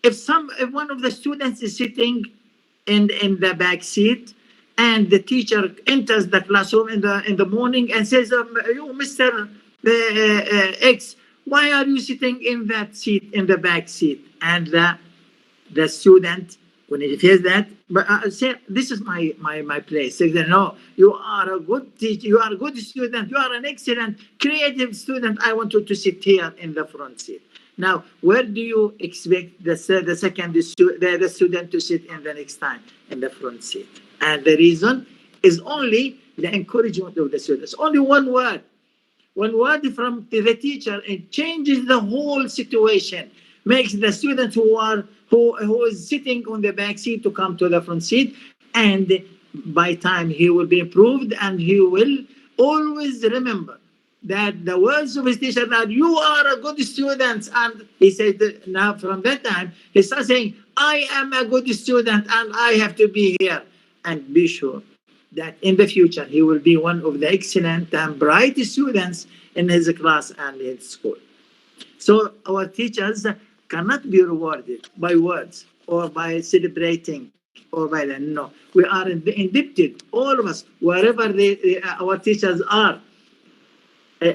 If one of the students is sitting in the back seat, and the teacher enters the classroom in the morning and says, "You, Mr. X, why are you sitting in that seat, in the back seat?" And the student, when he hears that, but say, "This is my place." Say, "No, you are a good teacher. You are a good student. You are an excellent, creative student. I want you to sit here in the front seat." Now, where do you expect the student to sit in the next time? In the front seat. And the reason is only the encouragement of the students. Only one word from the teacher, it changes the whole situation, makes the student who is sitting on the back seat to come to the front seat, and by time he will be improved, and he will always remember that the words of his teacher, that you are a good student. And he said that now from that time he starts saying, "I am a good student and I have to be here." And be sure that in the future he will be one of the excellent and bright students in his class and his school. So our teachers cannot be rewarded by words or by celebrating or by the no. We are indebted, all of us, wherever our teachers are.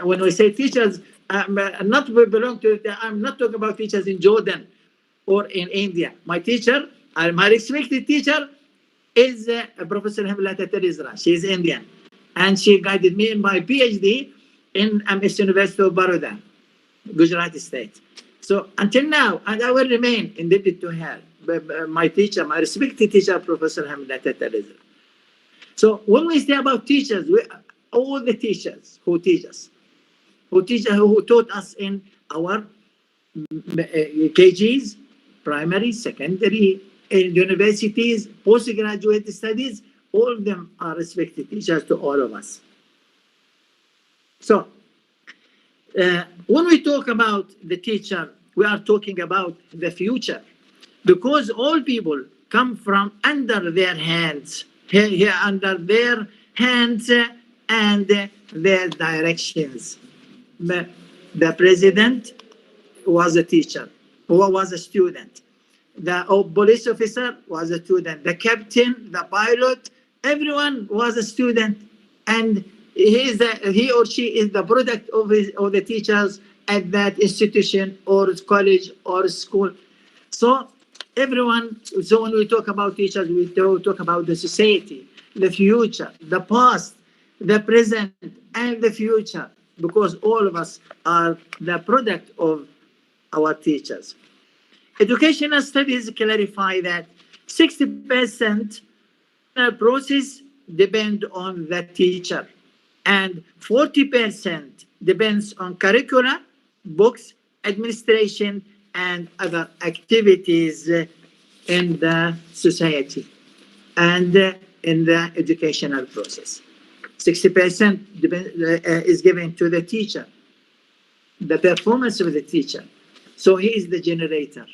When we say teachers, not belong to. I'm not talking about teachers in Jordan or in India. My teacher, my respected teacher, is Professor Himlat Terizra. She is Indian, and she guided me in my PhD in MS University of Baroda, Gujarat State. So until now, and I will remain indebted to her, my teacher, my respected teacher, Professor Himlat Terizra. So when we say about teachers, all the teachers who teach us, who taught us in our KGs, primary, secondary, in universities, postgraduate studies, all of them are respected teachers to all of us. So when we talk about the teacher, we are talking about the future, because all people come from under their hands, under their hands and their directions. The president was a teacher, who was a student. The police officer was a student. The captain, the pilot, everyone was a student, and he or she is the product of the teachers at that institution or college or school. So everyone. So when we talk about teachers, we talk about the society, the future, the past, the present, and the future, because all of us are the product of our teachers. Educational studies clarify that 60% process depend on the teacher, and 40% depends on curricula, books, administration, and other activities in the society and in the educational process. 60% is given to the teacher, the performance of the teacher. So he is the generator.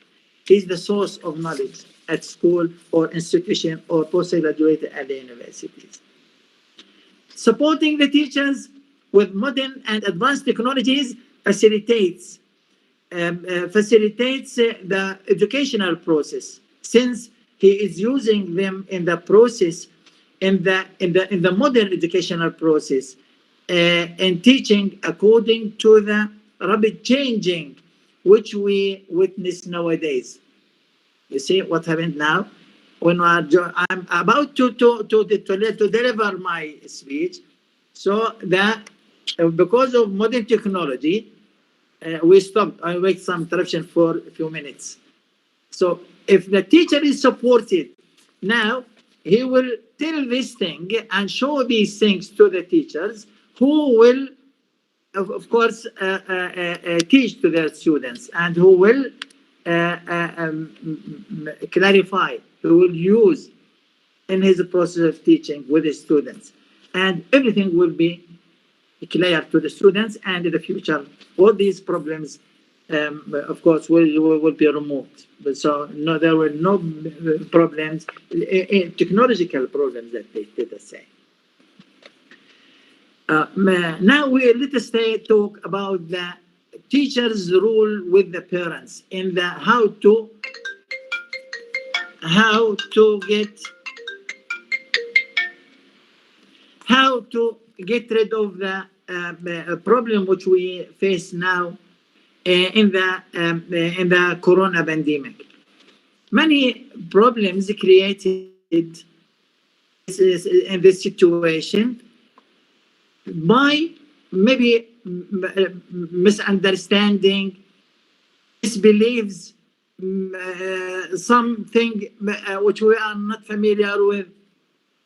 He is the source of knowledge at school or institution or postgraduate at the universities. Supporting the teachers with modern and advanced technologies facilitates the educational process, since he is using them in the process, in the modern educational process, in teaching according to the rapid changing which we witness nowadays. You see what happened now? When I'm about to deliver my speech, so that because of modern technology, we stopped. I wait some interruption for a few minutes. So if the teacher is supported, now he will tell this thing and show these things to the teachers, who will, of course, teach to their students, and who will clarify, who will use in his process of teaching with his students. And everything will be clear to the students, and in the future, all these problems, of course, will be removed. But so no, there were no problems, technological problems that let us say. Now let us talk about the teacher's role with the parents in the how to how to get rid of the problem which we face now in the corona pandemic. Many problems created in this situation by maybe misunderstanding, misbeliefs, something which we are not familiar with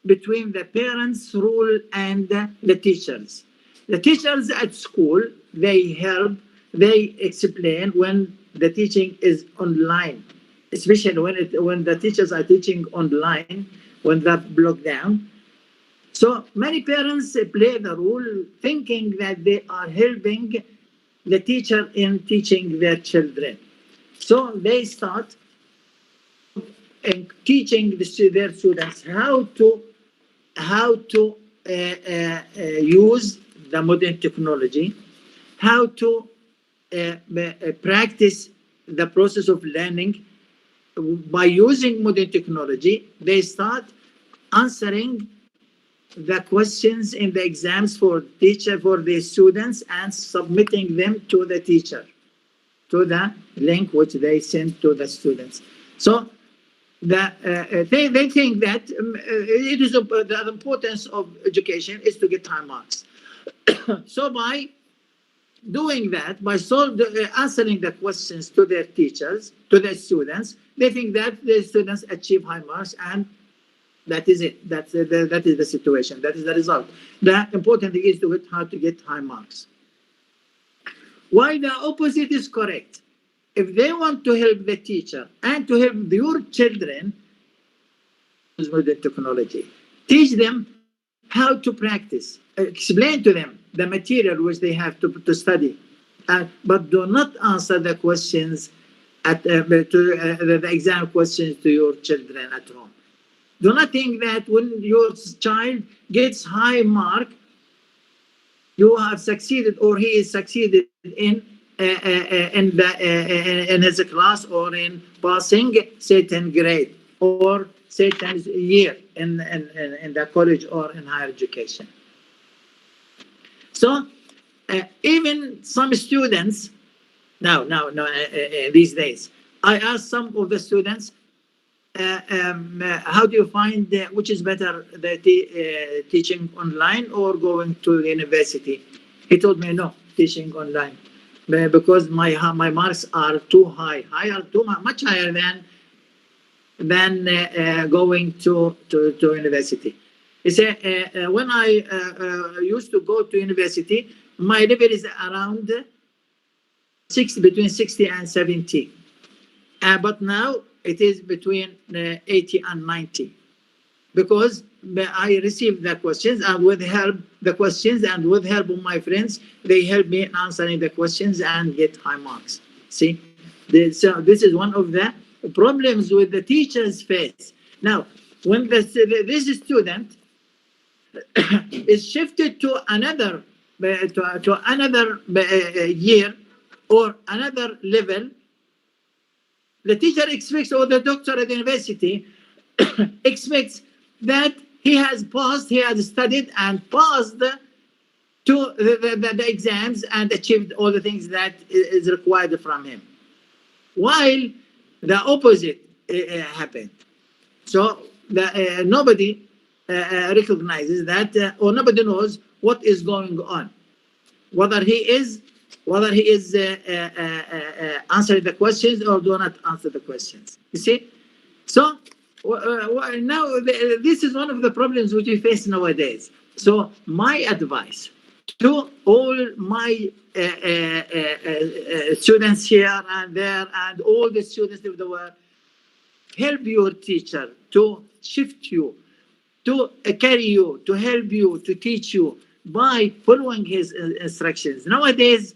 between the parents' role and the teachers. The teachers at school, they help, they explain when the teaching is online, especially when the teachers are teaching online, when that block down. So many parents play the role thinking that they are helping the teacher in teaching their children. So they start teaching their students how to use the modern technology, how to practice the process of learning by using modern technology. They start answering the questions in the exams for the students and submitting them to the teacher, to the link which they send to the students. So they think that it is the importance of education is to get high marks. So by doing that, by answering the questions to their teachers, to their students, they think that the students achieve high marks, and that is it. That is the situation. That is the result. The important thing is how to get high marks. Why the opposite is correct? If they want to help the teacher and to help your children, use modern technology. Teach them how to practice. Explain to them the material which they have to study. But do not answer the questions the exam questions to your children at home. Do not think that when your child gets high mark, you have succeeded or he is succeeded in his class or in passing certain grade or certain year in the college or in higher education. So even some students now these days, I ask some of the students, how do you find which is better, the teaching online or going to the university? He told me no, teaching online, because my marks are too high, much higher than going to university. He said when I used to go to university, my level is around between 60 and 70, but now it is between 80 and 90, because I received the questions and with help of my friends, they help me in answering the questions and get high marks. See, so this is one of the problems with the teachers face. Now, when this student is shifted to another year or another level, the teacher expects, or the doctor at the university expects that he has studied and passed to the exams and achieved all the things that is required from him, while the opposite happened. So nobody recognizes that, or nobody knows what is going on, whether he is answering the questions or do not answer the questions. You see, so now this is one of the problems which we face nowadays. So my advice to all my students here and there and all the students of the world, help your teacher to shift you, to carry you, to help you, to teach you by following his instructions. Nowadays,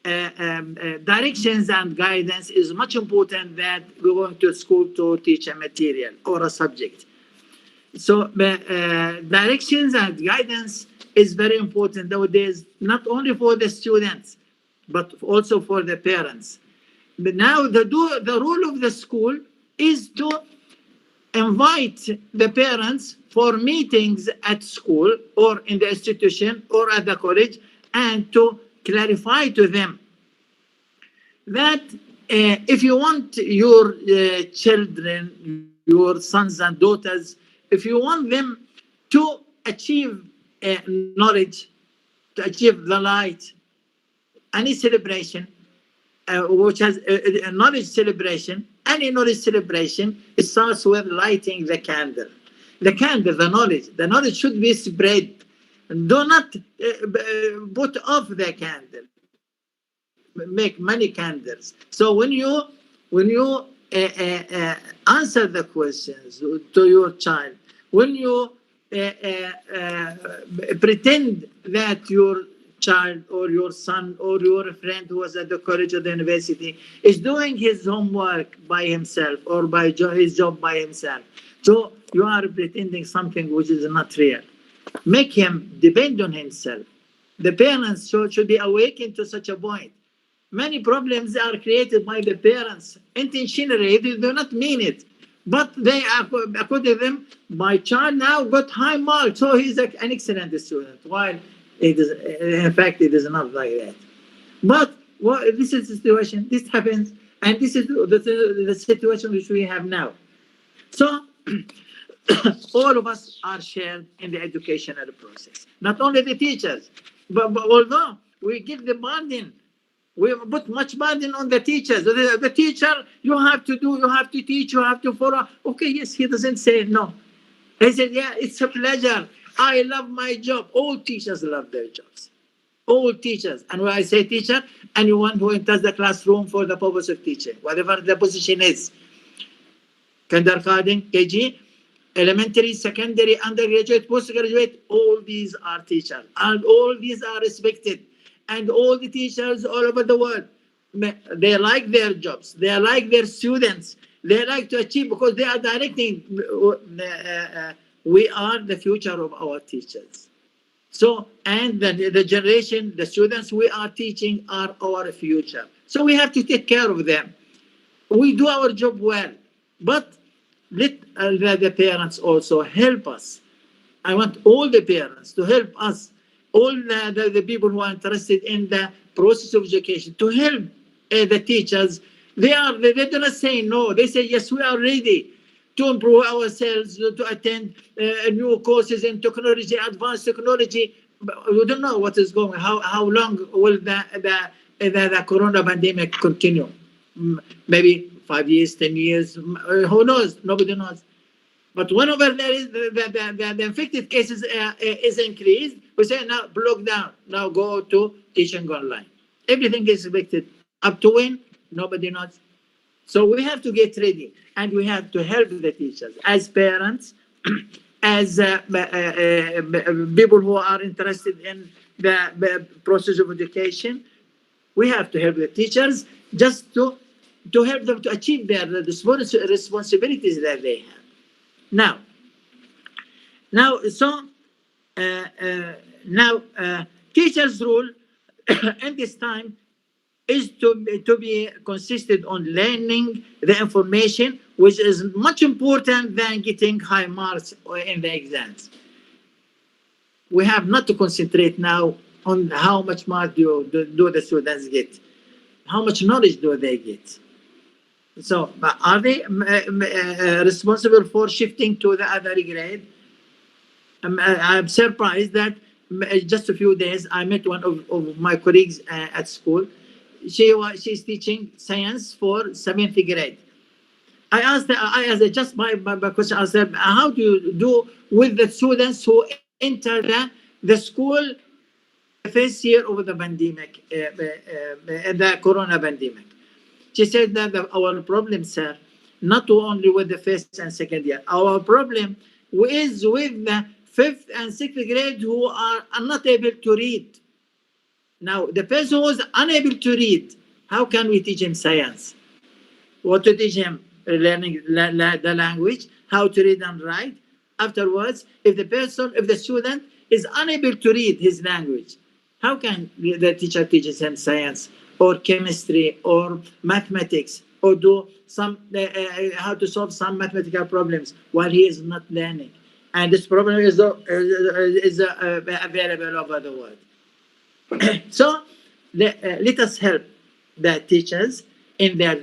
directions and guidance is much important than going to school to teach a material or a subject. So directions and guidance is very important nowadays, not only for the students, but also for the parents. But now the role of the school is to invite the parents for meetings at school or in the institution or at the college, and to clarify to them that if you want your children, your sons and daughters, if you want them to achieve knowledge, to achieve the light, any celebration which has a knowledge celebration, any knowledge celebration, it starts with lighting the candle. The candle, the knowledge should be spread. Do not put off the candle. Make many candles. So when you answer the questions to your child, when you pretend that your child or your son or your friend who was at the college or the university is doing his homework by himself or by his job by himself, so you are pretending something which is not real. Make him depend on himself. The parents should be awakened to such a point. Many problems are created by the parents intentionally. They do not mean it, but they are, according to them, my child now got high marks, so he's an excellent student. While it is, in fact, it is not like that. But this is the situation. This happens, and this is the situation which we have now. So all of us are shared in the educational process. Not only the teachers, but although we give the burden, we put much burden on the teachers. The teacher, you have to do, you have to teach, you have to follow. Okay, yes, he doesn't say no. He said, yeah, it's a pleasure. I love my job. All teachers love their jobs. All teachers. And when I say teacher, anyone who enters the classroom for the purpose of teaching, whatever the position is. Kindergarten, KG, elementary, secondary, undergraduate, postgraduate, all these are teachers. And all these are respected. And all the teachers all over the world, they like their jobs. They like their students. They like to achieve because they are directing. We are the future of our teachers. So, and the generation, the students we are teaching are our future. So we have to take care of them. We do our job well, but let the parents also help us. I want all the parents to help us, all the people who are interested in the process of education, to help the teachers. They do not say no. They say, yes, we are ready to improve ourselves, to attend new courses in technology, advanced technology. But we don't know what is going. How long will the corona pandemic continue? Maybe 5 years, 10 years. Who knows? Nobody knows. But whenever there is the infected cases is increased, we say now block down. Now go to teaching online. Everything is affected. Up to when? Nobody knows. So we have to get ready, and we have to help the teachers as parents, as people who are interested in the process of education. We have to help the teachers just to help them to achieve their responsibilities that they have. Now, teachers' role in this time is to be consistent on learning the information, which is much important than getting high marks in the exams. We have not to concentrate now on how much mark do the students get, how much knowledge do they get. So, are they responsible for shifting to the other grade? I'm surprised that just a few days I met one of my colleagues at school. She's teaching science for 7th grade. I asked her just my question. I said, how do you do with the students who enter the school the first year of the pandemic, the corona pandemic? She said that our problem, sir, not only with the first and second year, our problem is with the 5th and 6th grade who are not able to read. Now, the person who is unable to read, how can we teach him science? What to teach him? Learning the language, how to read and write. Afterwards, if the student is unable to read his language, how can the teacher teach him science or chemistry or mathematics or do some how to solve some mathematical problems while he is not learning. And this problem is available over the world. So let us help the teachers in their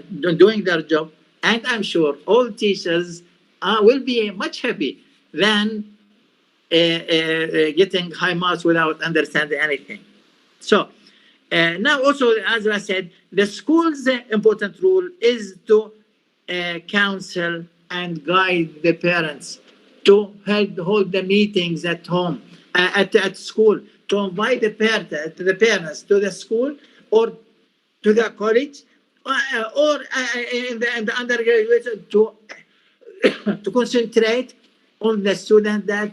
doing their job, and I'm sure all teachers will be much happy than getting high marks without understanding anything. So now also, as I said, the school's important role is to counsel and guide the parents, to hold the meetings at home, at school, to invite the parents to the school or to the college, or in the undergraduate, to to concentrate on the student. That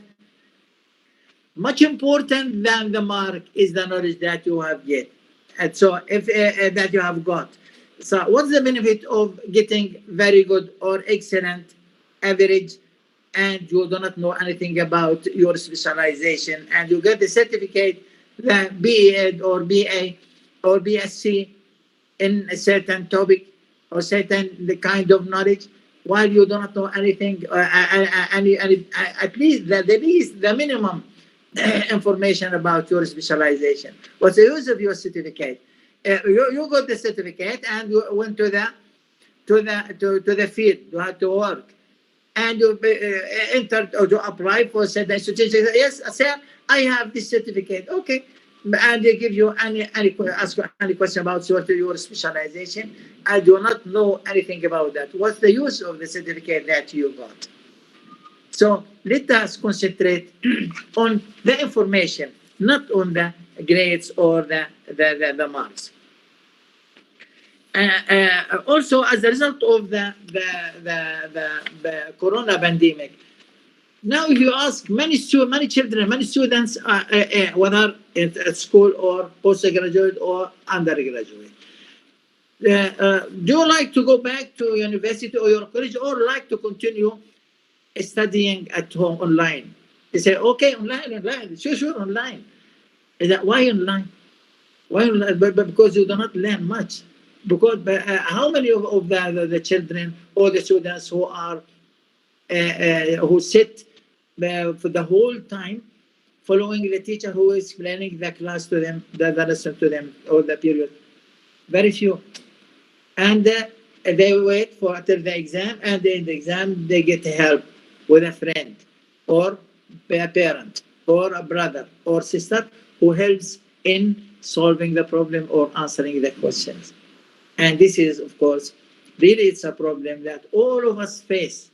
much important than the mark is the knowledge that you have get, and so if that you have got. So what's the benefit of getting very good or excellent average and you do not know anything about your specialization, and you get the certificate, the B.Ed. or B.A. or B.Sc. in a certain topic or certain the kind of knowledge, while you do not know anything, at least the minimum information about your specialization. What's the use of your certificate? You got the certificate and you went to the field. You had to work, and you entered or to apply for certain institution. Yes, sir, I have this certificate. Okay, and they give you ask you any question about your specialization. I do not know anything about that. What's the use of the certificate that you got? So let us concentrate on the information, not on the grades or the marks. Also, as a result of the corona pandemic, now you ask many children, many students, whether at school or postgraduate or undergraduate, do you like to go back to university or your college, or like to continue studying at home online? They say, okay, online, sure, online. Is that why online? Why online? But because you do not learn much. Because how many of the children or the students who are who sit for the whole time following the teacher who is explaining the class to them, the lesson to them, or the period? Very few. And they wait for until the exam, and in the exam they get help with a friend or a parent or a brother or sister who helps in solving the problem or answering the questions. And this is, of course, really it's a problem that all of us face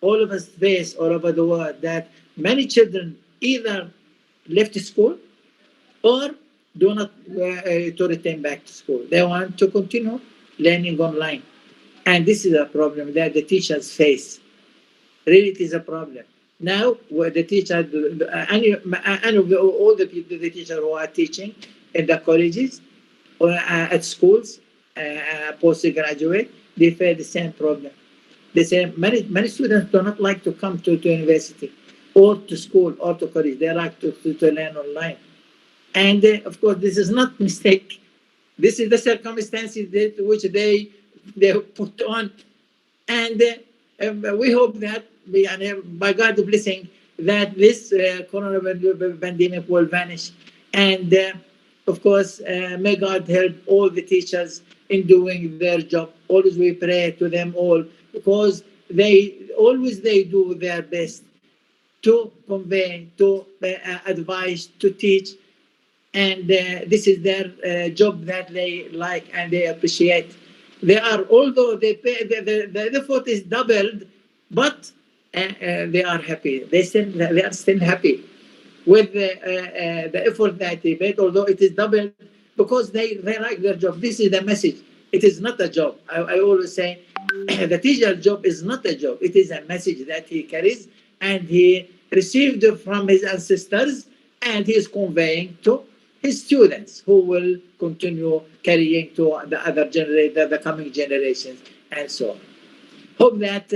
all over the world, that many children either left school or do not to return back to school. They want to continue learning online. And this is a problem that the teachers face. Really, it is a problem. Now, where the teacher, all the people, the teachers who are teaching in the colleges or at schools, postgraduate, they face the same problem. They say many students do not like to come to university or to school or to college. They like to learn online. And of course, this is not mistake. This is the circumstances which they put on. And we hope that, by God's blessing, that this corona pandemic will vanish. And of course, may God help all the teachers in doing their job. Always we pray to them all, because they do their best to convey, to advise, to teach. And this is their job that they like and they appreciate. They are, although they pay, the effort is doubled, but they are happy. They are still happy with the effort that they made, although it is doubled, because they like their job. This is the message. It is not a job. I always say the teacher's job is not a job. It is a message that he carries and he received from his ancestors, and he is conveying to his students, who will continue carrying to the other the coming generations, and so on. Hope that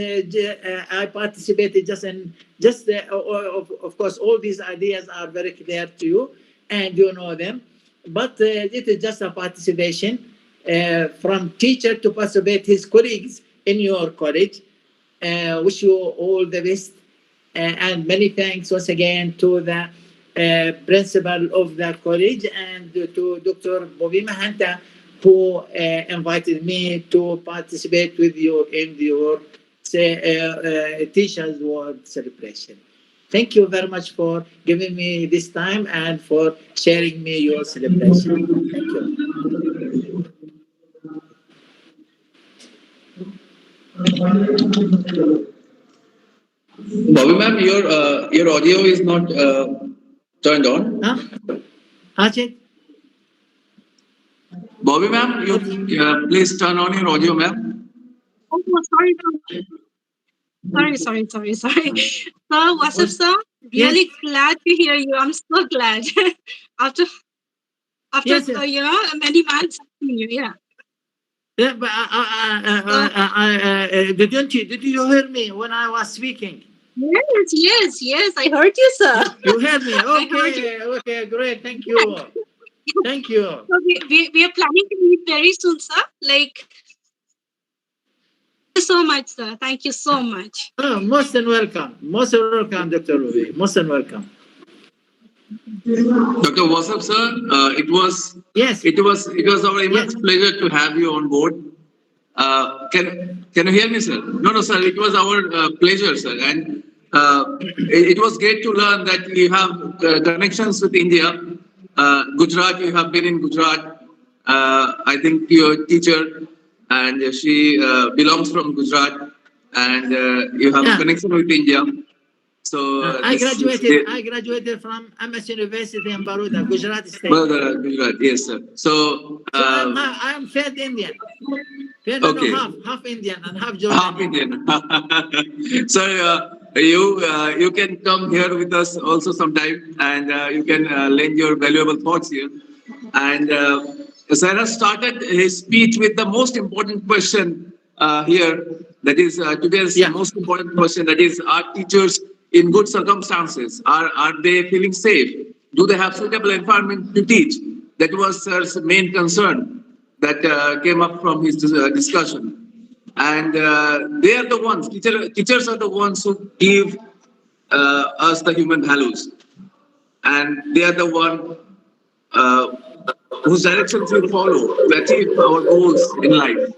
I participated of course, all these ideas are very clear to you and you know them, but it is just a participation. from teacher to participate his colleagues in your college. Wish you all the best. And many thanks once again to the principal of the college and to Dr. Bobby Mahanta, who invited me to participate with you in your Teachers' World celebration. Thank you very much for giving me this time and for sharing me your celebration. Thank you. Bobby ma'am, your audio is not turned on. Huh? Ajit? Bobby ma'am, you please turn on your audio, ma'am. Oh, sorry. Sir, what's up, sir? Really Yes. glad to hear you. I'm so glad. after Yes. Many months seeing you. Yeah. Yeah, but did you hear me when I was speaking? Yes. I heard you, sir. You heard me. I heard you. Okay, great. Thank you. Thank you. So we are planning to meet very soon, sir. Like, thank you so much, sir. Thank you so much. Oh, most welcome. Most welcome, Dr. Ruby. Most welcome. Dr. What's up, sir? It was our immense pleasure to have you on board. Can you hear me, sir? No, sir. It was our pleasure, sir, and it was great to learn that you have connections with India. Gujarat, you have been in Gujarat. I think your teacher, and she belongs from Gujarat, and you have a connection with India. So I graduated from MS University in Baroda, Gujarat State. Gujarat, yes, sir. So I'm third Indian. Okay. Half Indian and half Jordan. Half Indian. So you can come here with us also sometime, and you can lend your valuable thoughts here. And Sarah started his speech with the most important question here. That is today's most important question. That is, are teachers in good circumstances? Are they feeling safe? Do they have suitable environment to teach? That was Sir's main concern that came up from his discussion. And they are the ones, teachers are the ones who give us the human values. And they are the one whose directions we follow to achieve our goals in life.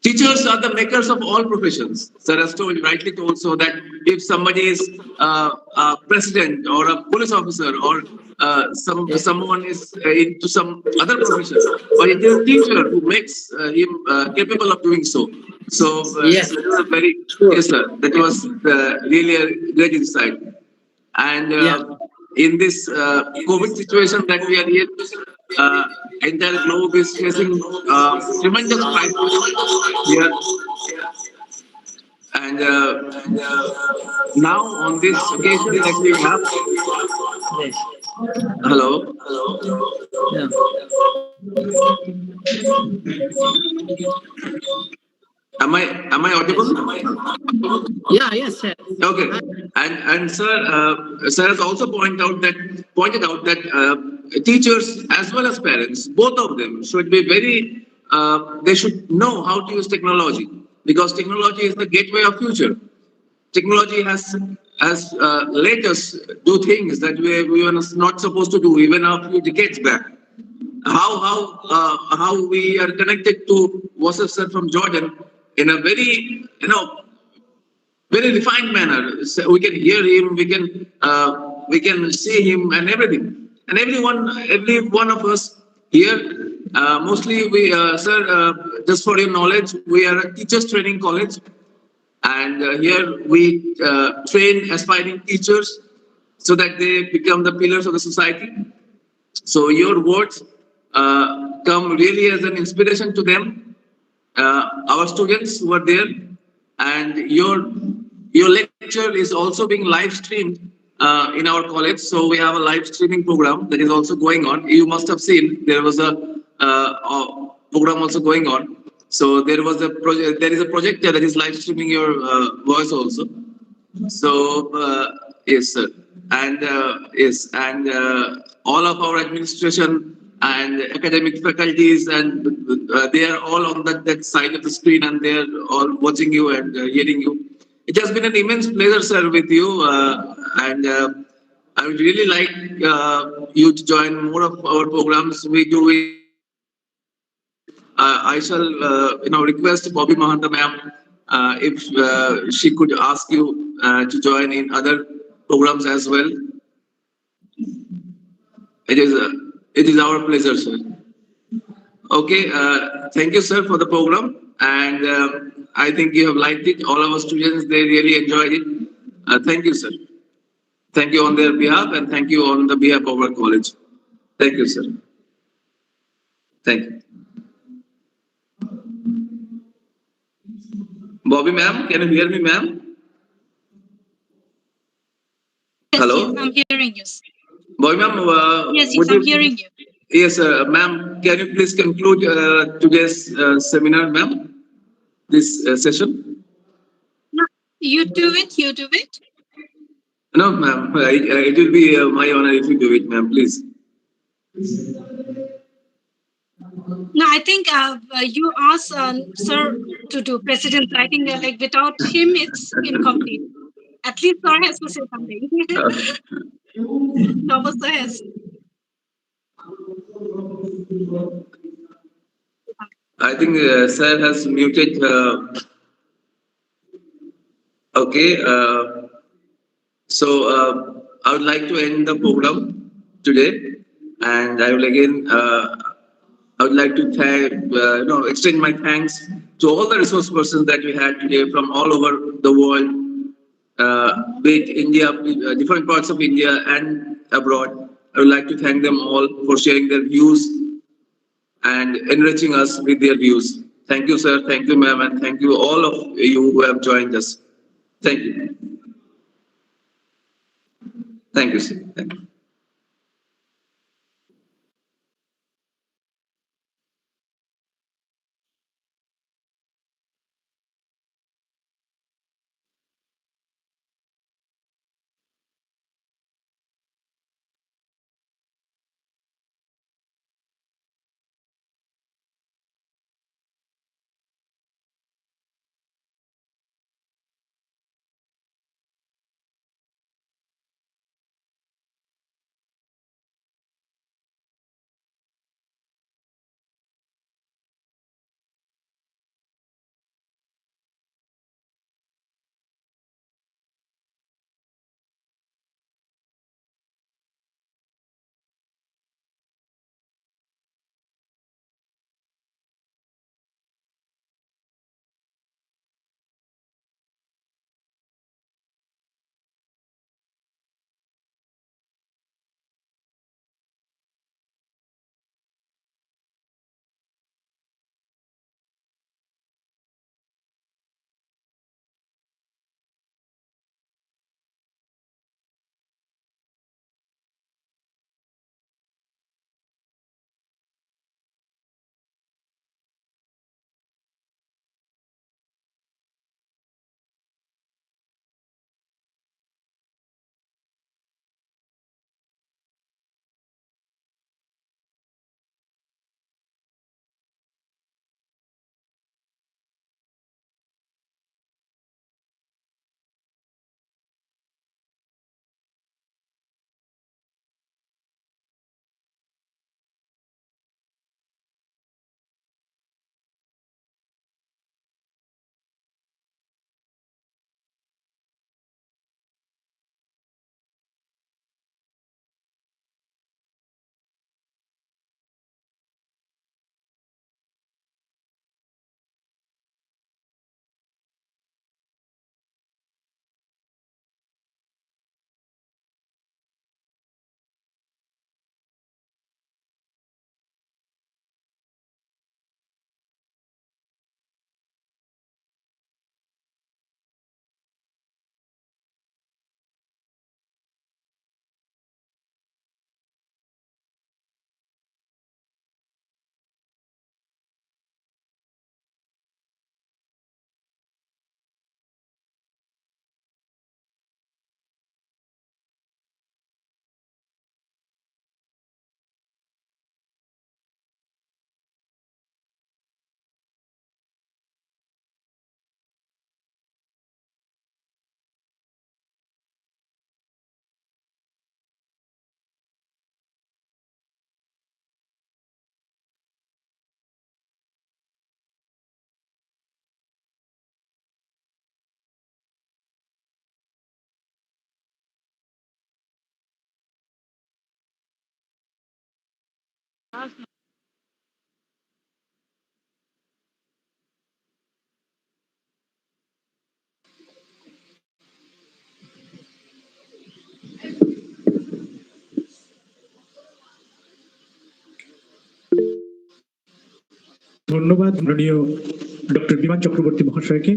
Teachers are the makers of all professions. Sir has rightly told so that if somebody is a president or a police officer or someone is into some other profession, but it is a teacher who makes him capable of doing so. So Yes. that is a very yes, sir. That was really a great insight. And in this COVID situation that we are in, entire globe is facing tremendous crisis here. And now on this occasion that we have, Yes. hello. Yeah. Am I audible? Yeah. Yes, sir. Okay, and sir has also pointed out that teachers as well as parents, both of them should be very. They should know how to use technology, because technology is the gateway of future. Technology has let us do things that we were not supposed to do even a few decades back. How we are connected to Wasif sir from Jordan in a very very refined manner. So we can hear him, we can see him and everything. And every one of us here, mostly we, sir, just for your knowledge, we are a teachers training college, and here we train aspiring teachers so that they become the pillars of the society. So your words come really as an inspiration to them, our students who are there, and your lecture is also being live streamed in our college. So we have a live streaming program that is also going on. You must have seen there was a program also going on. So there is a projector that is live streaming your voice also. So yes, sir. And yes, and all of our administration and academic faculties, and they are all on that side of the screen, and they are all watching you and hearing you. It has been an immense pleasure, sir, with you, and I would really like you to join more of our programs. We do it regularly. I shall, request Bobby Mahanta ma'am if she could ask you to join in other programs as well. It is uh, it is our pleasure, sir. Okay, thank you, sir, for the program, and I think you have liked it. All our students they really enjoyed it. Thank you, sir. Thank you on their behalf, and thank you on the behalf of our college. Thank you, sir. Thank you. Bobby, ma'am, can you hear me, ma'am? Yes, yes, Hello, I'm hearing you. Bobby, ma'am. Yes, yes, Would I'm you? hearing you. Yes, ma'am. Can you please conclude today's seminar, ma'am? This session? No, you do it, you do it. No, ma'am. It will be my honor if you do it, ma'am. Please. No, I think you asked Sir to do President. I think like without him, it's incomplete. At least Sir has to say something. Thomas Sir has. I think sir has muted. Okay. So I would like to end the program today, and I will again. I would like to thank, extend my thanks to all the resource persons that we had today from all over the world, be it India, different parts of India and abroad. I would like to thank them all for sharing their views and enriching us with their views. Thank you, sir. Thank you, ma'am, and thank you all of you who have joined us. Thank you. Thank you, sir. Thank you. ধন্যবাদ মাননীয় doctor বিমান চক্রবর্তী মহাশয়কে।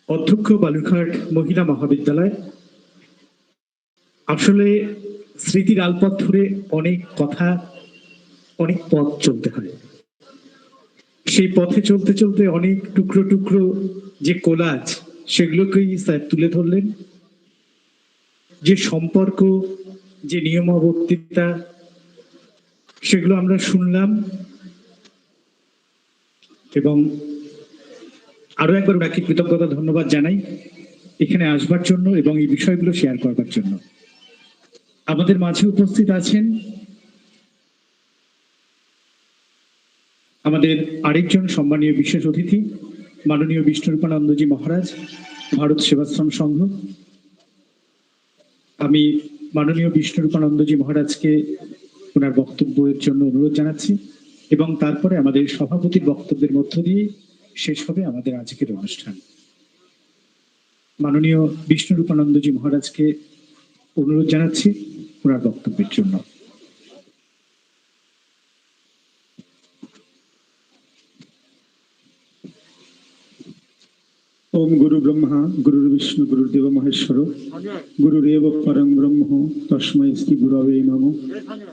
অধ্যক্ষ বালুরঘাট মহিলা মহাবিদ্যালয়। আসলে স্মৃতির আলপথ ধরে অনেক কথা, অনেক পথ চলতে হয়। সেই পথে চলতে চলতে অনেক টুকরো টুকরো যে কোলাজ, সেগুলোকেই স্যার তুলে ধরলেন। যে সম্পর্ক, যে নিয়মাবর্তিতা, সেগুলো আমরা শুনলাম এবং আরো একবার ওনাকে কৃতজ্ঞতা ধন্যবাদ জানাই এখানে আসবার জন্য এবং এই বিষয়গুলো শেয়ার করবার জন্য। আমাদের মাঝে উপস্থিত আছেন আমাদের আরেকজন সম্মানীয় বিশেষ অতিথি, মাননীয় বিষ্ণুরূপানন্দজি মহারাজ, ভারত সেবাশ্রম সংঘ। আমি মাননীয় বিষ্ণুরূপানন্দজি মহারাজকে ওনার বক্তব্যের জন্য অনুরোধ জানাচ্ছি এবং তারপরে আমাদের সভাপতির বক্তব্যের মধ্য দিয়ে শেষ হবে আমাদের আজকের অনুষ্ঠান। মাননীয় বিষ্ণুরূপানন্দজি মহারাজকে অনুরোধ জানাচ্ছি ওনার বক্তব্যের জন্য। ओम गुरु ब्रह्मा गुरु विष्णु गुरुदेव महेश्वर गुरुरेव परम ब्रह्म तस्मै श्री गुरवे नमः।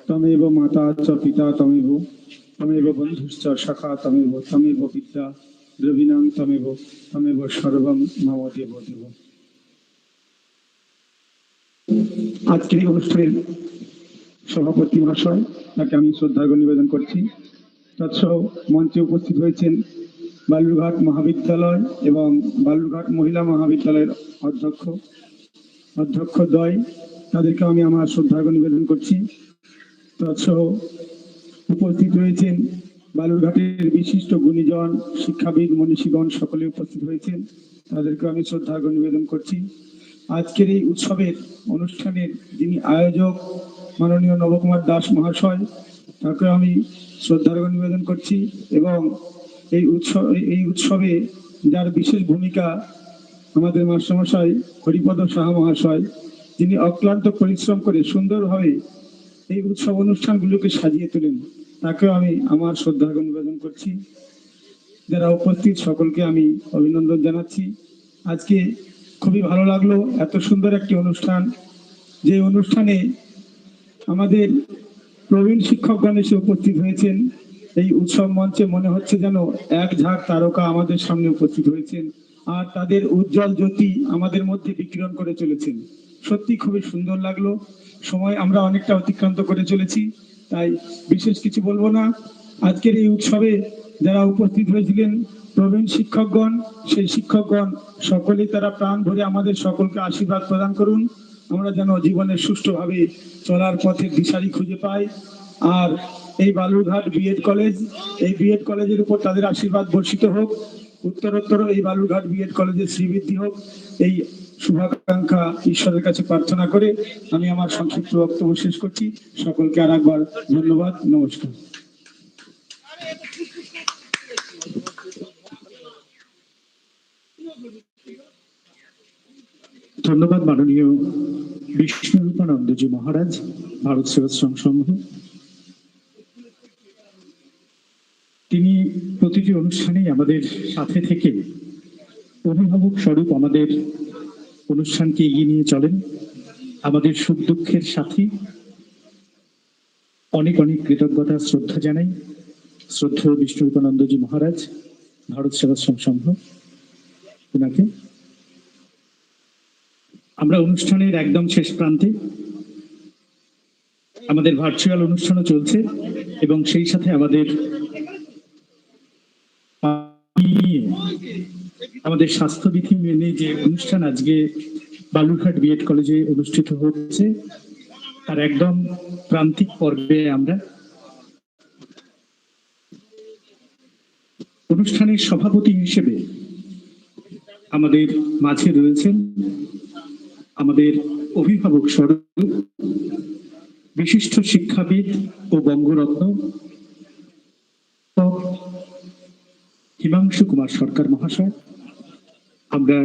तमेव माता च पिता तमेव बन्धुश्च सखा तमेव विद्या द्रविणां तमेव सर्वं मम देव देव। আজকের এই অনুষ্ঠানের সভাপতি মহাশয়, তাকে আমি শ্রদ্ধার্ঘ্য নিবেদন করছি। তৎসহ মঞ্চে উপস্থিত হয়েছেন বালুরঘাট মহাবিদ্যালয় এবং বালুরঘাট মহিলা মহাবিদ্যালয়ের অধ্যক্ষদ্বয়, তাদেরকে আমি আমার শ্রদ্ধার্ঘ্য নিবেদন করছি। তৎসহ উপস্থিত রয়েছেন বালুরঘাটের বিশিষ্ট গুণীজন, শিক্ষাবিদ, মনীষীগণ সকলে উপস্থিত হয়েছেন, তাদেরকে আমি শ্রদ্ধার্ঘ্য নিবেদন করছি। আজকের এই উৎসবের অনুষ্ঠানের যিনি আয়োজক মাননীয় নবকুমার দাস মহাশয়, তাকে আমি শ্রদ্ধার্ঘ্য নিবেদন করছি এবং এই উৎসবে যার বিশেষ ভূমিকা আমাদের মাস্টারমশাই হরিপদ সাহা মহাশয়, যিনি অক্লান্ত পরিশ্রম করে সুন্দরভাবে এই উৎসব অনুষ্ঠানগুলোকে সাজিয়ে তোলেন, তাকেও আমি আমার শ্রদ্ধার্ঘ্য নিবেদন করছি। যারা উপস্থিত সকলকে আমি অভিনন্দন জানাচ্ছি। আজকে খুবই ভালো লাগলো, এত সুন্দর একটি অনুষ্ঠান, যে অনুষ্ঠানে আমাদের প্রবীণ শিক্ষকগণ এসে উপস্থিত হয়েছেন। এই উৎসব মঞ্চে মনে হচ্ছে যেন এক ঝাঁক তারকা আমাদের সামনে উপস্থিত হয়েছেন আর তাদের উজ্জ্বল জ্যোতি আমাদের মধ্যে বিকিরণ করে চলেছেন। সত্যি খুবই সুন্দর লাগলো। সময় আমরা অনেকটা অতিক্রান্ত করে চলেছি, তাই বিশেষ কিছু বলবো না। আজকের এই উৎসবে যারা উপস্থিত হয়েছিলেন প্রবীণ শিক্ষকগণ, সেই শিক্ষকগণ সকলেই তারা প্রাণ ভরে আমাদের সকলকে আশীর্বাদ প্রদান করুন, আমরা যেন জীবনের সুষ্ঠুভাবে চলার পথের দিশারি খুঁজে পাই। আর এই বালুরঘাট B.Ed কলেজ, এই B.Ed কলেজের উপর তাদের আশীর্বাদ বর্ষিত হোক, উত্তরোত্তর এই বালুরঘাট B.Ed কলেজের শ্রীবৃদ্ধি হোক, এই শুভাকাঙ্ক্ষা ঈশ্বরের কাছে প্রার্থনা করে আমি আমার সংক্ষিপ্ত বক্তব্য শেষ করছি। সকলকে আর একবার ধন্যবাদ, নমস্কার। ধন্যবাদ মাননীয় বিষ্ণুরূপানন্দজি মহারাজ, ভারত সেবাশ্রম সংঘ। তিনি প্রতিটি অনুষ্ঠানেই আমাদের সাথে থেকে অভিভাবক স্বরূপ আমাদের অনুষ্ঠানকে এগিয়ে নিয়ে চলেন, আমাদের সুখ দুঃখের সাথী। অনেক অনেক কৃতজ্ঞতা শ্রদ্ধা জানাই শ্রদ্ধেয় বিষ্ণুরূপানন্দজি মহারাজ, ভারত সেবাশ্রম সংঘ, ওনাকে। আমরা অনুষ্ঠানের একদম শেষ প্রান্তে, আমাদের ভার্চুয়াল অনুষ্ঠানও চলছে এবং সেই সাথে আমাদের স্বাস্থ্যবিধি মেনে যে অনুষ্ঠান আজকে বালুরঘাট B.Ed কলেজে অনুষ্ঠিত হচ্ছে, তার একদম প্রান্তিক পর্বে আমরা। অনুষ্ঠানের সভাপতি হিসেবে আমাদের মাঝে রয়েছেন আমাদের অভিভাবক স্বরূপ বিশিষ্ট শিক্ষাবিদ ও বঙ্গরত্ন হিমাংশু কুমার সরকার মহাশয়, আমরা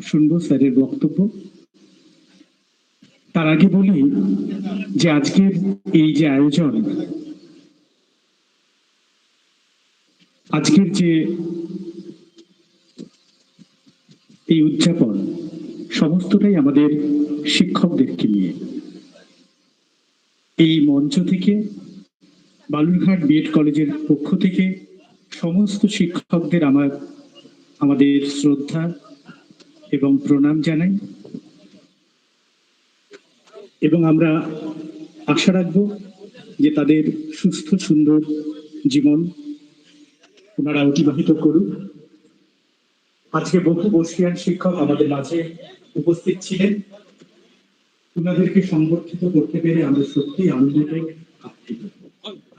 শুনবো স্যারের বক্তব্য। তার আগে বলি যে আজকের এই যে আয়োজন, আজকের যে এই উদযাপন, সমস্তটাই আমাদের শিক্ষকদেরকে নিয়ে। এই মঞ্চ থেকে বালুরঘাট বিএড কলেজের পক্ষ থেকে সমস্ত শিক্ষকদের আমাদের শ্রদ্ধা এবং প্রণাম জানাই, এবং আমরা আশা রাখব যে তাদের সুস্থ সুন্দর জীবন ওনারা অতিবাহিত করুন। আজকে বহু বর্ষিয়ান শিক্ষক আমাদের মাঝে উপস্থিত ছিলেন, ওনাদেরকে সংবর্ধিত করতে পেরে আমরা সত্যি আনন্দিত।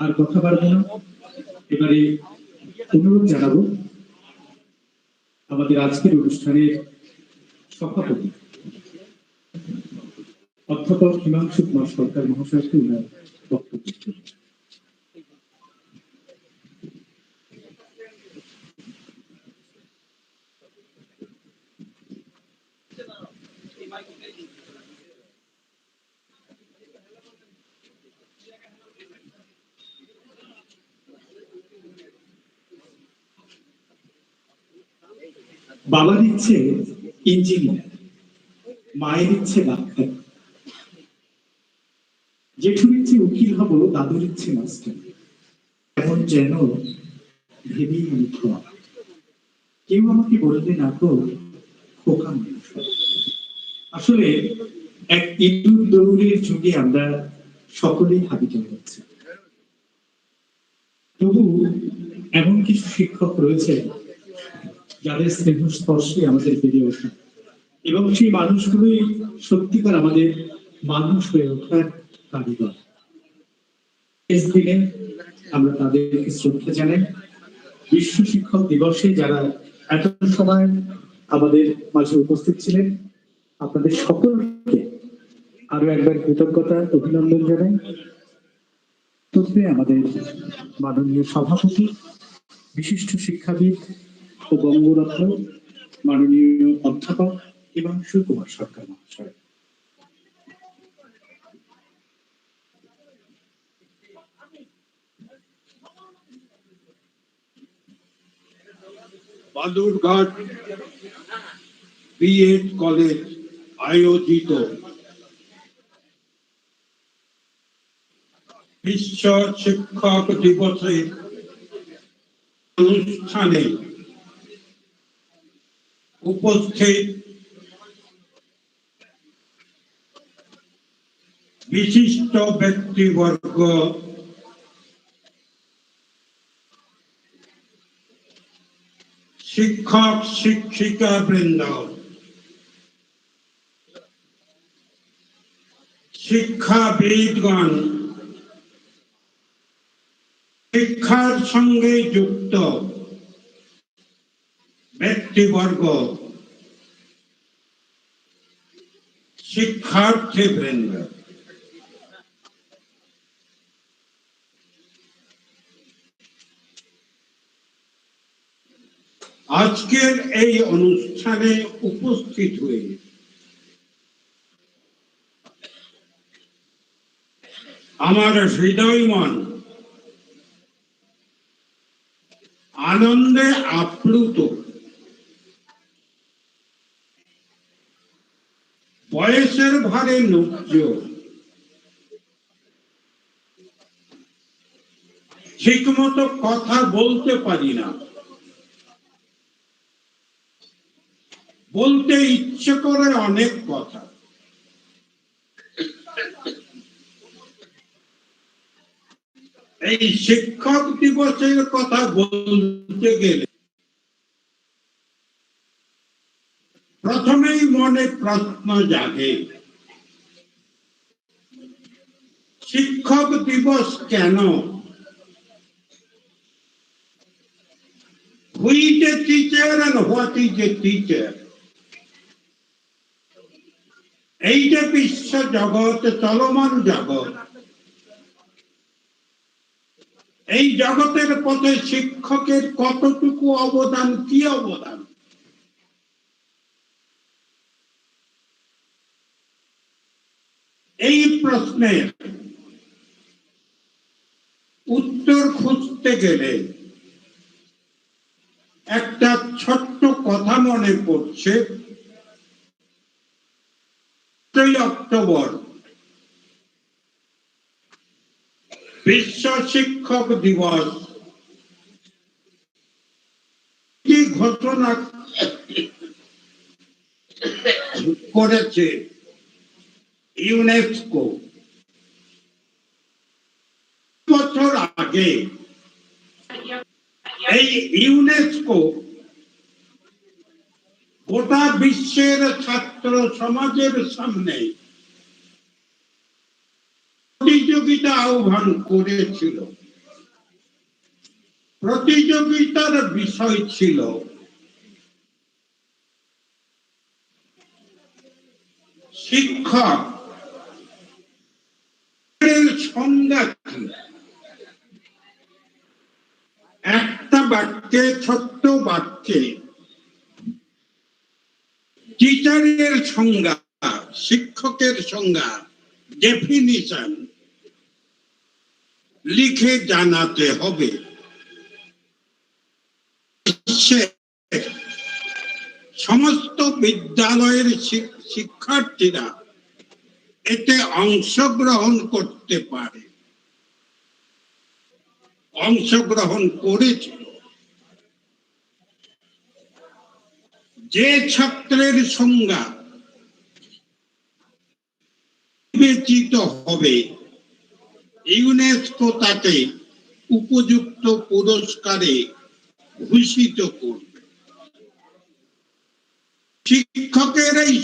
আর কথা বাড়বো না, এবারে অনুরোধ জানাবো আমাদের আজকের অনুষ্ঠানের সভাপতি অধ্যাপক হিমাংশু কুমার সরকার মহাশয়কে ওনার বক্তব্য। বাবার ইচ্ছে ইঞ্জিনিয়ার, মায়ের ইচ্ছে ডাক্তার, জেঠুর ইচ্ছে উকিল হব, দাদুর ইচ্ছে মাস্টার। এমন যেন ভেবেই আমি খোয়া, কেউ আমাকে বলবে না তো খোকা মানুষ। আসলে এক ইঁদুর দৌড়ের যুগে আমরা সকলেই হাবিত হচ্ছে। তবু এমন কিছু শিক্ষক রয়েছে যাদের স্নেহ স্পর্শে আমাদের বেড়ে ওঠা, এবং সেই মানুষগুলোই সত্যিকার আমাদের মানুষ হয়ে ওঠার কারিগর। শেষ দিনে আমরা তাদেরকে শ্রদ্ধা জানাই। বিশ্ব শিক্ষক দিবসে যারা এত সময় আমাদের মাঝে উপস্থিত ছিলেন, আপনাদের সকলকে আরো একবার কৃতজ্ঞতা অভিনন্দন জানাই। তবে আমাদের মাননীয় সভাপতি, বিশিষ্ট শিক্ষাবিদ ও বঙ্গরত্ন মাননীয় অধ্যাপক হিমাংশু কুমার সরকার মহাশয়। বালুরঘাট B.Ed. কলেজ আয়োজিত বিশ্ব শিক্ষক দিবসের অনুষ্ঠানে উপস্থিত বিশিষ্ট ব্যক্তিবর্গ, শিক্ষক শিক্ষিকা বৃন্দ, শিক্ষাবিদগণ, শিক্ষার সঙ্গে যুক্ত ব্যক্তিবর্গ, শিক্ষার্থী বৃন্দ, আজকের এই অনুষ্ঠানে উপস্থিত হয়ে আমার হৃদয়মন আনন্দে আপ্লুত, বয়সের ভারে নুব্জ, ঠিক মতো কথা বলতে পারি না, বলতে ইচ্ছে করে অনেক কথা। এই শিক্ষক দিবসের কথা বলতে গেলে প্রথমেই মনে প্রশ্ন জাগে, শিক্ষক দিবস কেন? Who is a teacher and what is a teacher? এই যে বিশ্ব জগৎ, চলমান জগৎ, এই জগতের পথে শিক্ষকের কতটুকু অবদান, কি অবদান? এই প্রশ্নের উত্তর খুঁজতে গেলে একটা ছোট্ট কথা মনে পড়ছে। 8ই অক্টোবর বিশ্ব শিক্ষক দিবস, কি ঘোষণা করেছে ইউনেস্কো। বছর আগে এই ইউনেস্কো গোটা বিশ্বের ছাত্র সমাজের সামনে প্রতিযোগিতা আহ্বান করেছিল। প্রতিযোগিতার বিষয় ছিল শিক্ষক সংজ্ঞা কি। একটা বাক্যে, ছোট্ট বাক্যে টিচারের সংজ্ঞা, শিক্ষকের সংজ্ঞা, ডেফিনিশন লিখে জানাতে হবে। সমস্ত বিদ্যালয়ের শিক্ষার্থীরা এতে অংশগ্রহণ করতে পারে, অংশগ্রহণ করেছিল। যে ছাত্রের সংজ্ঞা বিবেচিত হবে, ইউনেস্কো তাকে উপযুক্ত পুরস্কারে ভূষিত করবে। শিক্ষকের এই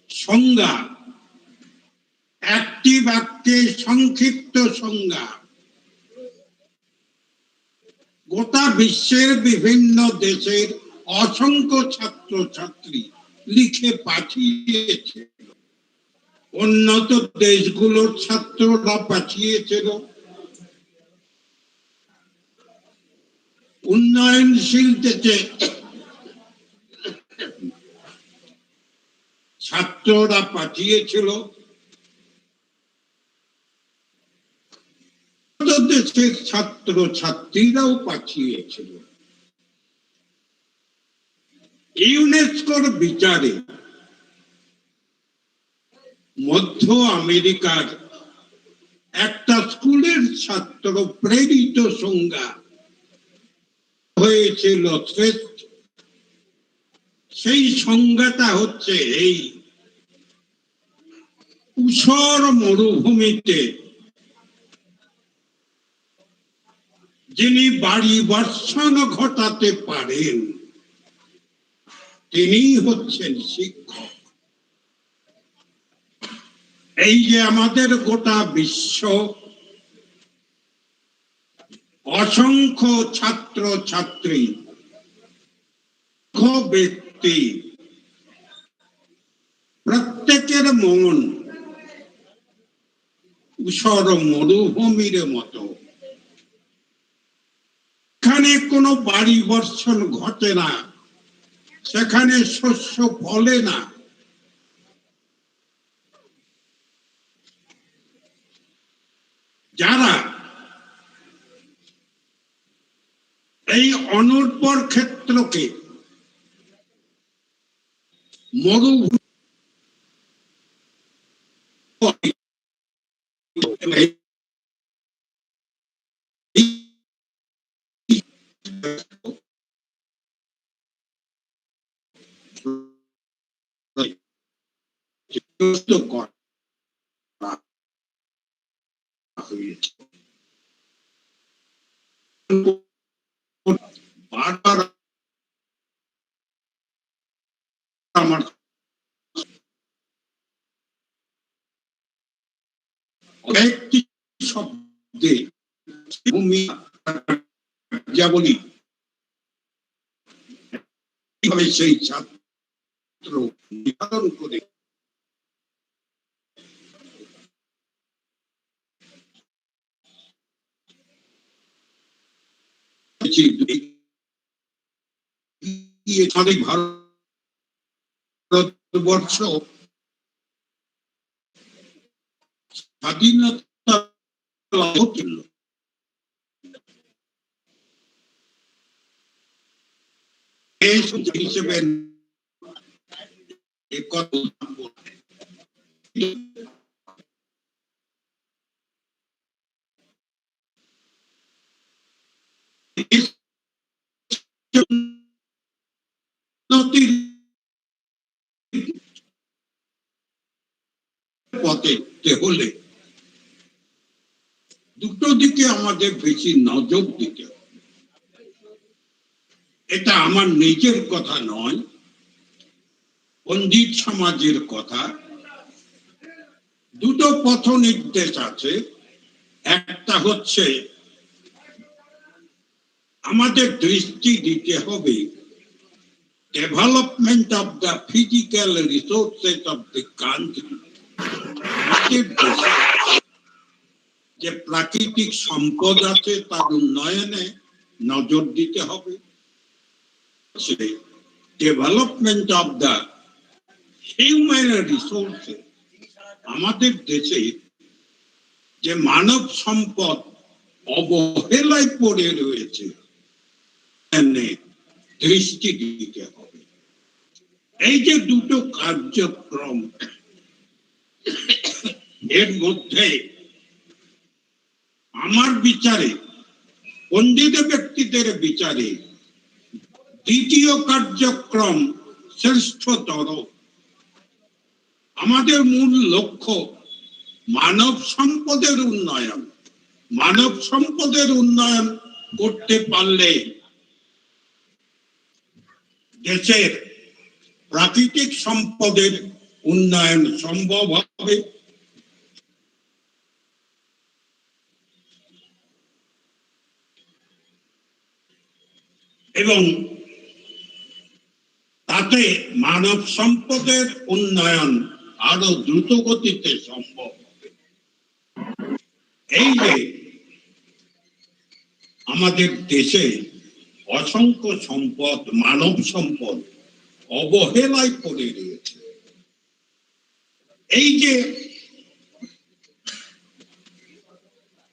সংজ্ঞা একটি বাক্যে সংক্ষিপ্ত সংজ্ঞা গোটা বিশ্বের বিভিন্ন দেশের অসংখ্য ছাত্র ছাত্রী লিখে পাঠিয়েছে। উন্নত দেশগুলোর ছাত্ররা পাঠিয়েছিল, উন্নয়নশীল দেশে ছাত্ররা পাঠিয়েছিল, দেশের ছাত্র ছাত্রীরাও পাঠিয়েছিল। ইউনেস্কোর বিচারে মধ্য আমেরিকার একটা স্কুলের ছাত্র প্রেরিত সংজ্ঞা হয়েছিল শ্রেষ্ঠ। সেই সংজ্ঞাটা হচ্ছে এই: ঊষর মরুভূমিতে যিনি বাড়ি বর্ষণ ঘটাতে পারেন, তিনি হচ্ছেন শিক্ষক। এই যে আমাদের গোটা বিশ্ব অসংখ্য ছাত্র ছাত্রী, ব্যক্তি, প্রত্যেকের মন ঊষর মরুভূমির মতো। এখানে কোনো বাড়ি বর্ষণ ঘটে না, সেখানে শস্য ফলে না। যারা এই অনুর্বর ক্ষেত্রকে মরুভূমি বারবার আমার একটি শব্দে ভূমি যা বলি, সেই ছাত্র নির্ধারণ করে ভারতবর্ষ স্বাধীনতা লাভ করল। দেশ হিসেবে পথে হলে দুটো দিকে আমাদের বেশি নজর দিতে হবে। এটা আমার নিজের কথা নয়, পণ্ডিত সমাজের কথা। দুটো পথ নির্দেশ আছে। একটা হচ্ছে আমাদের দৃষ্টি দিতে হবে development of the physical resources of the country. আমাদের দেশে যে প্রাকৃতিক সম্পদ আছে তার উন্নয়নে নজর দিতে হবে। Development of the human resources, আমাদের দেশে যে মানব সম্পদ অবহেলায় পড়ে রয়েছে দৃষ্টি দিতে হবে। এই যে দুটো কার্যক্রম, এর মধ্যে আমার বিচারে, পণ্ডিত ব্যক্তিদের বিচারে দ্বিতীয় কার্যক্রম শ্রেষ্ঠতর। আমাদের মূল লক্ষ্য মানব সম্পদের উন্নয়ন। মানব সম্পদের উন্নয়ন করতে পারলে দেশের প্রাকৃতিক সম্পদের উন্নয়ন সম্ভব হবে। এবং তাতে মানব সম্পদের উন্নয়ন আরো দ্রুত গতিতে সম্ভব হবে। এই যে আমাদের দেশে অসংখ্য সম্পদ, মানব সম্পদ অবহেলায় পড়ে রয়েছে। এই যে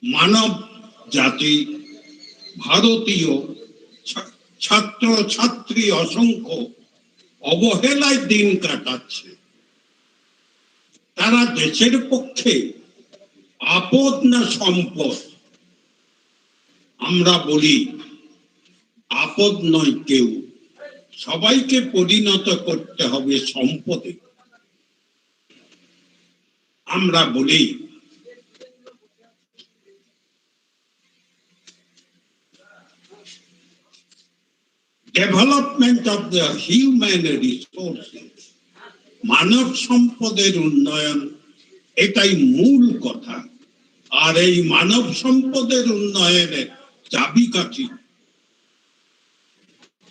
মানব জাতি, ভারতীয় ছাত্র ছাত্রী অসংখ্য অবহেলায় দিন কাটাচ্ছে। তারা দেশের পক্ষে আপদ না সম্পদ? আমরা বলি আপদ নয় কেউ, সবাইকে পরিণত করতে হবে সম্পদে। আমরা বলি development of the human resources, মানব সম্পদের উন্নয়ন, এটাই মূল কথা। আর এই মানব সম্পদের উন্নয়নের চাবিকাঠি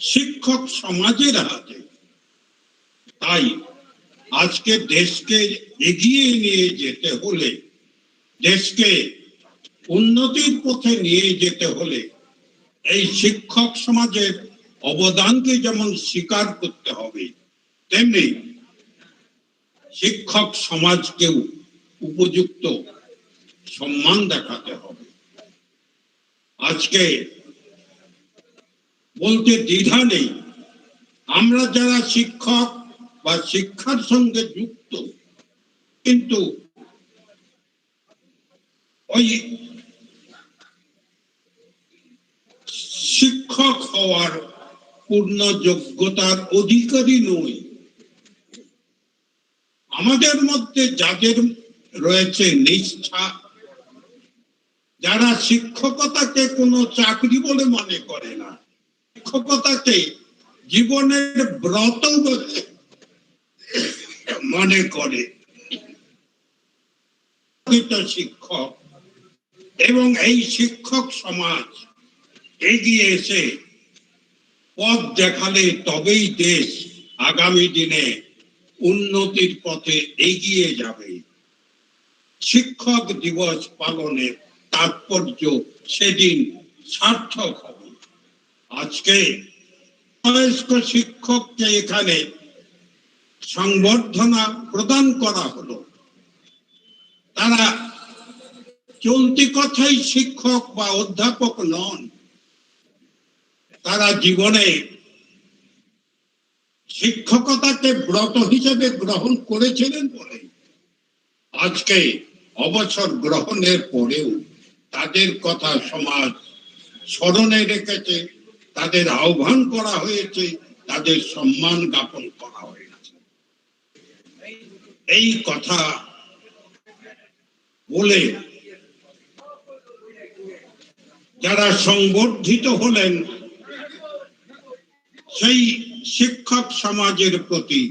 শিক্ষক সমাজের হাতে। তাই আজকে দেশকে এগিয়ে নিয়ে যেতে হলে, দেশকে উন্নতির পথে নিয়ে যেতে হলে এই শিক্ষক সমাজের অবদানকে যেমন স্বীকার করতে হবে, তেমনি শিক্ষক সমাজকেও উপযুক্ত সম্মান দেখাতে হবে। আজকে বলতে দ্বিধা নেই, আমরা যারা শিক্ষক বা শিক্ষার সঙ্গে যুক্ত, কিন্তু ওই শিক্ষক হওয়ার পূর্ণ যোগ্যতার অধিকারী নই। আমাদের মধ্যে যাদের রয়েছে নিষ্ঠা, যারা শিক্ষকতাকে কোনো চাকরি বলে মনে করে না, শিক্ষকতাকে জীবনের ব্রত বলে মনে করে, শিক্ষক এবং এই শিক্ষক সমাজ এগিয়ে এসে পথ দেখালে তবেই দেশ আগামী দিনে উন্নতির পথে এগিয়ে যাবে। শিক্ষক দিবস পালনের তাৎপর্য সেদিন সার্থক হবে। আজকে বয়স্ক শিক্ষককে এখানে সংবর্ধনা প্রদান করা হলো। তারা চলতি কথাই শিক্ষক বা অধ্যাপক নন, তারা জীবনে শিক্ষকতাকে ব্রত হিসেবে গ্রহণ করেছিলেন বলে আজকে অবসর গ্রহণের পরেও তাদের কথা সমাজ স্মরণে রেখেছে, তাদের আহ্বান করা হয়েছে, তাদের সম্মান জ্ঞাপন করা হয়েছে। এই কথা বলে যারা সংবর্ধিত হলেন সেই শিক্ষক সমাজের প্রতি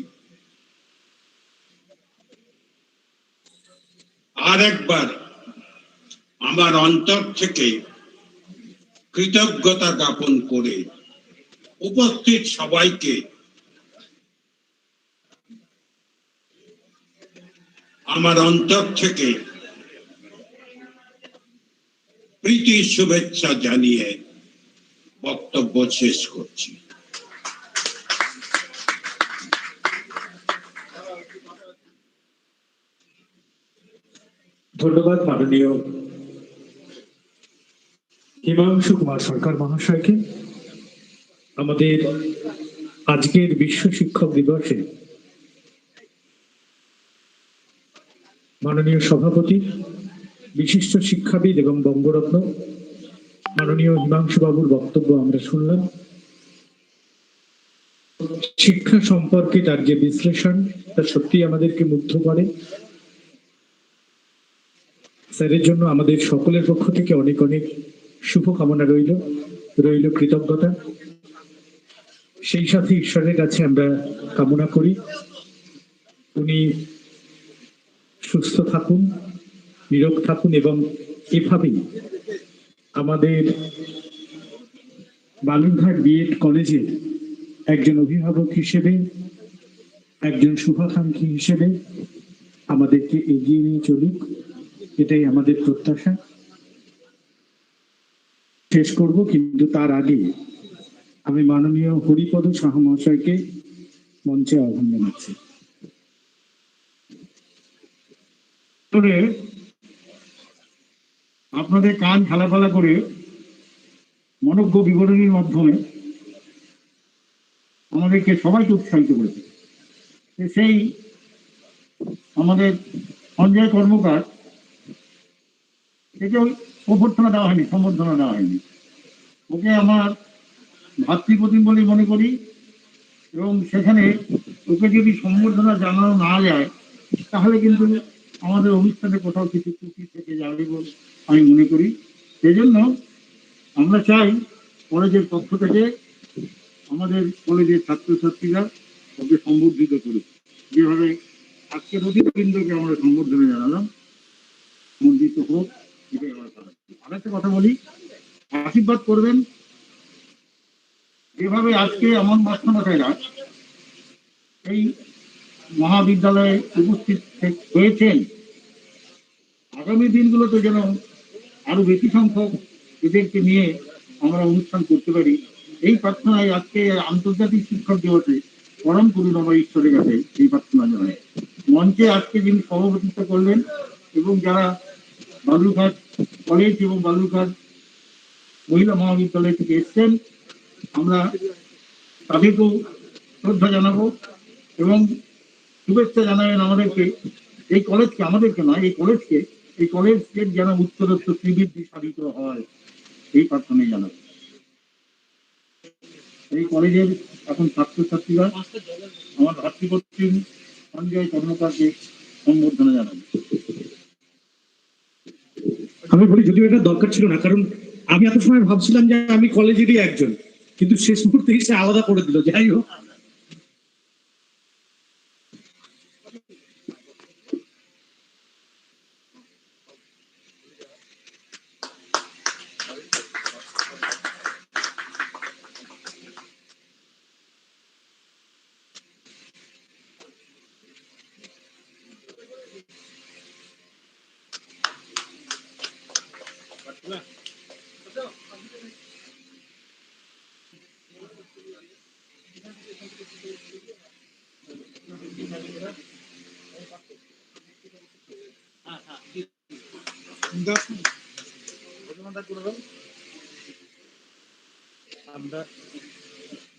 আরেকবার আমার অন্তর থেকে কৃতজ্ঞতা জ্ঞাপন করে উপস্থিত সবাইকে আমার অন্তর থেকে প্রীতি শুভেচ্ছা জানিয়ে বক্তব্য শেষ করছি। ধন্যবাদ মাননীয় হিমাংশু কুমার সরকার মহাশয়কে। আমাদের আজকের বিশ্ব শিক্ষক দিবসে মাননীয় সভাপতি, বিশিষ্ট শিক্ষাবিদ এবং বঙ্গরত্ন মাননীয় হিমাংশু বাবুর বক্তব্য আমরা শুনলাম। শিক্ষা সম্পর্কে তার যে বিশ্লেষণ তা সত্যি আমাদেরকে মুগ্ধ করে। স্যারের জন্য আমাদের সকলের পক্ষ থেকে অনেক অনেক শুভকামনা রইল কৃতজ্ঞতা। সেই সাথে ঈশ্বরের কাছে আমরা কামনা করি উনি সুস্থ থাকুন, নিরোগ থাকুন এবং এভাবেই আমাদের বালুরঘাট B.Ed কলেজের একজন অভিভাবক হিসেবে, একজন শুভাকাঙ্ক্ষী হিসেবে আমাদেরকে এগিয়ে নিয়ে চলুক, এটাই আমাদের প্রত্যাশা। শেষ করব, কিন্তু তার আগে আমি মাননীয় হরিপদ সাহা মহাশয়কে মঞ্চে আহ্বান জানাচ্ছি। আপনাদের কান ফালাফালা করে মনজ্ঞ বিবরণীর মাধ্যমে আমাদেরকে সবাইকে উৎসাহিত করেছে। সেই আমাদের সঞ্জয় কর্মকার, একে অভ্যর্থনা দেওয়া হয়নি, সম্বর্ধনা দেওয়া হয়নি। ওকে আমার ভাতৃপ্রতিম বলে মনে করি, এবং সেখানে ওকে যদি সম্বর্ধনা জানানো না যায় তাহলে কিন্তু আমাদের অনুষ্ঠানে কোথাও কিছু ত্রুটি থেকে যাবে বলে আমি মনে করি। সেই জন্য আমরা চাই কলেজের পক্ষ থেকে আমাদের কলেজের ছাত্রছাত্রীরা ওকে সম্বর্ধিত করুক, যেভাবে আজকের অতিথিবৃন্দকে আমরা সম্বর্ধনা জানালাম, সম্বর্ধিত হোক, এটাই আমরা চাচ্ছি। আরেকটা কথা বলি, আশীর্বাদ করবেন যেভাবে আজকে আমার মাস্টারমশাইরা এই মহাবিদ্যালয়ে উপস্থিত হয়েছেন, আগামী দিনগুলোতে যেন আরো বেশি সংখ্যক এদেরকে নিয়ে আমরা অনুষ্ঠান করতে পারি, এই প্রার্থনায় আজকে আন্তর্জাতিক শিক্ষক দিবসে পরম করুণাময় ঈশ্বরের কাছে এই প্রার্থনা জানাই। মঞ্চে আজকে যিনি সভাপতিত্ব করলেন এবং যারা বালুরঘাট কলেজ এবং বালুরঘাট মহিলা মহাবিদ্যালয় থেকে এসছেন, আমরা তাদেরকেও শ্রদ্ধা জানাবো এবং শুভেচ্ছা জানাবেন আমাদেরকে, এই কলেজকে, আমাদেরকে নয়, এই কলেজের যেন উত্তরোত্তর শ্রীবৃদ্ধি সাধিত হয়, এই প্রার্থনাই জানাবো। এই কলেজের এখন ছাত্রছাত্রীরা আমার ভাতৃপ্রতিম সঞ্জয় কর্মকারকে সম্বর্ধনা জানাবে। আমি বলি, যদিও এটা দরকার ছিল না, কারণ আমি এত সময় ভাবছিলাম যে আমি কলেজেরই একজন, কিন্তু শেষ মুহূর্তে সে আলাদা করে দিল। যাই হোক,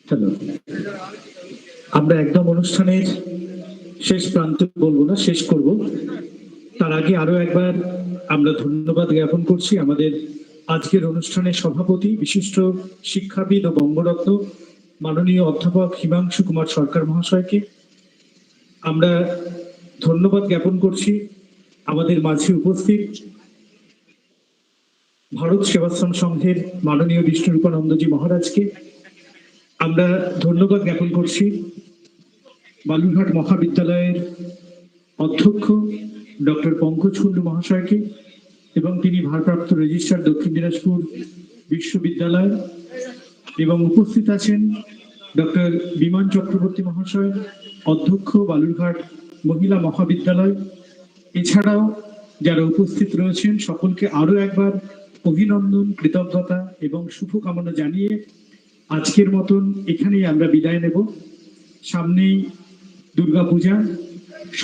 হ্যালো, আমরা একদম অনুষ্ঠানের শেষ প্রান্তে বলবো না, শেষ করব। তার আগে আরো একবার আমরা ধন্যবাদ জ্ঞাপন করছি আমাদের আজকের অনুষ্ঠানের সভাপতি, বিশিষ্ট শিক্ষাবিদ ও বঙ্গরত্ন মাননীয় অধ্যাপক হিমাংশু কুমার সরকার মহাশয়কে। আমরা ধন্যবাদ জ্ঞাপন করছি আমাদের মাঝে উপস্থিত ভারত সেবাশ্রম সংঘের মাননীয় বিষ্ণুরূপানন্দজি মহারাজকে। আমরা ধন্যবাদ জ্ঞাপন করছি বালুরঘাট মহাবিদ্যালয়ের অধ্যক্ষ ডক্টর পঙ্কজ কুণ্ডু মহাশয়কে এবং তিনি ভারপ্রাপ্ত রেজিস্ট্রার দক্ষিণ দিনাজপুর বিশ্ববিদ্যালয়, এবং উপস্থিত আছেন ডক্টর বিমান চক্রবর্তী মহাশয়, অধ্যক্ষ বালুরঘাট মহিলা মহাবিদ্যালয়। এছাড়াও যারা উপস্থিত রয়েছেন সকলকে আরো একবার অভিনন্দন, কৃতজ্ঞতা এবং শুভকামনা জানিয়ে আজকের মতন এখানেই আমরা বিদায় নেব। সামনেই দুর্গাপূজা,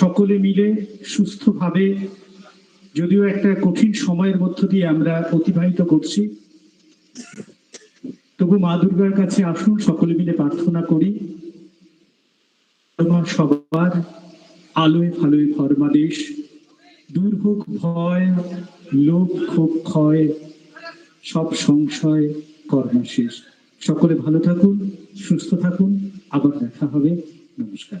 সকলে মিলে সুস্থভাবে, যদিও একটা কঠিন সময়ের মধ্য দিয়ে আমরা অতিবাহিত করছি, তবু মা দুর্গার কাছে আসুন, সকলে মিলে প্রার্থনা করি সবার আলোয় ফালোয় ফরমাদেশ, দূর হোক ভয়, লোভ ক্ষোভ ক্ষয়, সব সংশয় কর্মা শেষ। সকলে ভালো থাকুন, সুস্থ থাকুন, আবার দেখা হবে। নমস্কার।